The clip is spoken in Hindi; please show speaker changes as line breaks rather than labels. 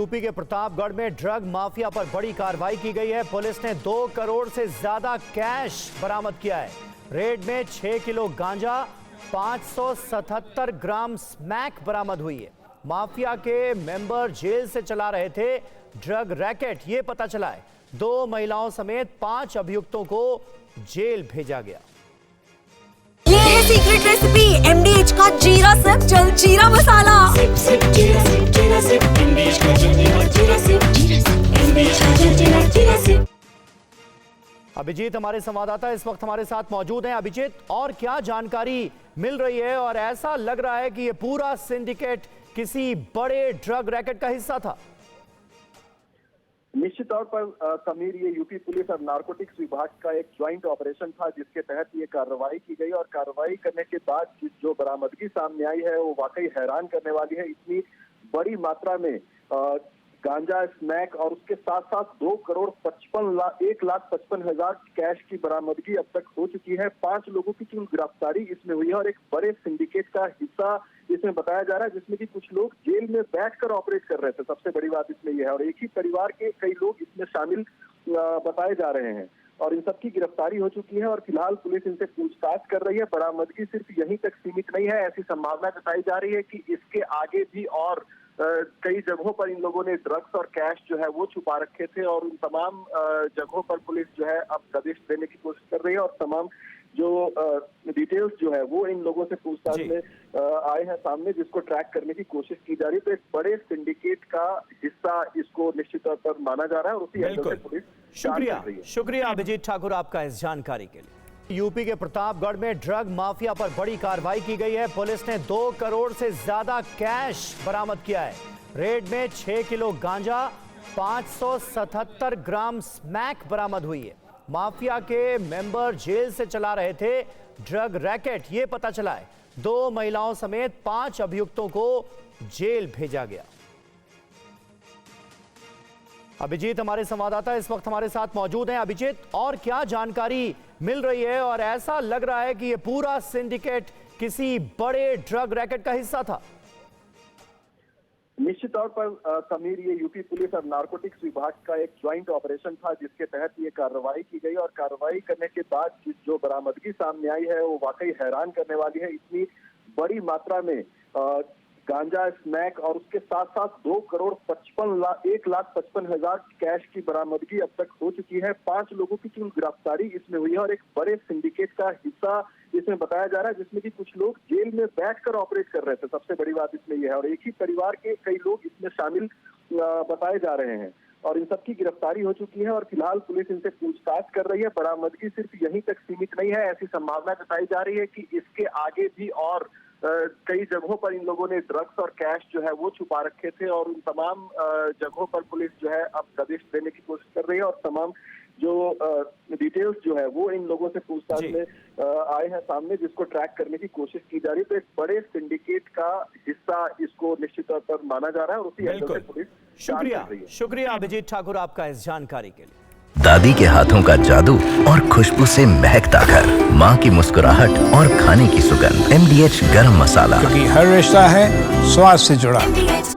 यूपी के प्रतापगढ़ में ड्रग माफिया पर बड़ी कार्रवाई की गई है। पुलिस ने 2 करोड़ से ज्यादा कैश बरामद किया है। रेड में 6 किलो गांजा, 577 ग्राम स्मैक बरामद हुई है। माफिया के मेंबर जेल से चला रहे थे ड्रग रैकेट, ये पता चला है। 2 महिलाओं समेत 5 अभियुक्तों को जेल भेजा गया।
ये है सीक्रेट रेसिपी MDH का जीरा सिप जलजीरा मसाला।
अभिजीत हमारे संवाददाता इस वक्त हमारे साथ मौजूद हैं। अभिजीत, और क्या जानकारी मिल रही है? और ऐसा लग रहा है कि ये पूरा सिंडिकेट किसी बड़े ड्रग रैकेट का हिस्सा था।
निश्चित तौर पर समीर, ये यूपी पुलिस और नारकोटिक्स विभाग का एक ज्वाइंट ऑपरेशन था जिसके तहत ये कार्रवाई की गई। और कार्रवाई करने के बाद जो बरामदगी सामने आई है वो वाकई हैरान करने वाली है। इतनी बड़ी मात्रा में गांजा, स्मैक और उसके साथ साथ 2 करोड़ 1,55,000 कैश की बरामदगी अब तक हो चुकी है। 5 लोगों की कुल गिरफ्तारी इसमें हुई है और एक बड़े सिंडिकेट का हिस्सा इसमें बताया जा रहा है, जिसमें कि कुछ लोग जेल में बैठकर ऑपरेट कर रहे थे। सबसे बड़ी बात इसमें यह है। और एक ही परिवार के कई लोग इसमें शामिल बताए जा रहे हैं और इन सबकी गिरफ्तारी हो चुकी है। और फिलहाल पुलिस इनसे पूछताछ कर रही है। बरामदगी सिर्फ यहीं तक सीमित नहीं है, ऐसी संभावना जताई जा रही है कि इसके आगे भी और कई जगहों पर इन लोगों ने ड्रग्स और कैश जो है वो छुपा रखे थे। और उन तमाम जगहों पर पुलिस जो है अब दबिश देने की कोशिश कर रही है और तमाम जो डिटेल्स जो है वो इन लोगों से पूछताछ में आए हैं सामने, जिसको ट्रैक करने की कोशिश की जा रही है। तो एक बड़े सिंडिकेट का हिस्सा इसको निश्चित तौर पर माना जा रहा है और उसी एंगल से पुलिस
शुक्रिया अभिजीत ठाकुर आपका इस जानकारी के लिए। यूपी के प्रतापगढ़ में ड्रग माफिया पर बड़ी कार्रवाई की गई है। पुलिस ने 2 करोड़ से ज्यादा कैश बरामद किया है। रेड में 6 किलो गांजा, 577 ग्राम स्मैक बरामद हुई है। माफिया के मेंबर जेल से चला रहे थे ड्रग रैकेट, ये पता चला है। 2 महिलाओं समेत 5 अभियुक्तों को जेल भेजा गया। अभिजीत हमारे संवाददाता इस वक्त हमारे साथ मौजूद हैं। अभिजीत, और क्या जानकारी मिल रही है? और ऐसा लग रहा है कि ये पूरा सिंडिकेट किसी बड़े ड्रग रैकेट का हिस्सा था।
निश्चित तौर पर समीर, ये यूपी पुलिस और नारकोटिक्स विभाग का एक ज्वाइंट ऑपरेशन था जिसके तहत ये कार्रवाई की गई। और कार्रवाई करने के बाद जो बरामदगी सामने आई है वो वाकई हैरान करने वाली है। इतनी बड़ी मात्रा में गांजा, स्मैक और उसके साथ साथ 2 करोड़ 1,55,000 कैश की बरामदगी अब तक हो चुकी है। 5 लोगों की कुल गिरफ्तारी इसमें हुई है और एक बड़े सिंडिकेट का हिस्सा इसमें बताया जा रहा है, जिसमें कि कुछ लोग जेल में बैठकर ऑपरेट कर रहे थे। सबसे बड़ी बात इसमें यह है। और एक ही परिवार के कई लोग इसमें शामिल बताए जा रहे हैं और इन सबकी गिरफ्तारी हो चुकी है। और फिलहाल पुलिस इनसे पूछताछ कर रही है। बरामदगी सिर्फ यहीं तक सीमित नहीं है, ऐसी संभावना जताई जा रही है कि इसके आगे भी और कई जगहों पर इन लोगों ने ड्रग्स और कैश जो है वो छुपा रखे थे। और उन तमाम जगहों पर पुलिस जो है अब दबिश देने की कोशिश कर रही है और तमाम जो डिटेल्स जो है वो इन लोगों से पूछताछ में आए हैं सामने, जिसको ट्रैक करने की कोशिश की जा रही है। तो एक बड़े सिंडिकेट का हिस्सा इसको निश्चित तौर पर माना जा रहा है और उसी एंगल से पुलिस
शुक्रिया अभिजीत ठाकुर आपका इस जानकारी के लिए।
दादी के हाथों का जादू और खुशबू से महकता घर, माँ की मुस्कुराहट और खाने की सुगंध। MDH गरम मसाला,
क्योंकि हर रिश्ता है स्वाद से जुड़ा।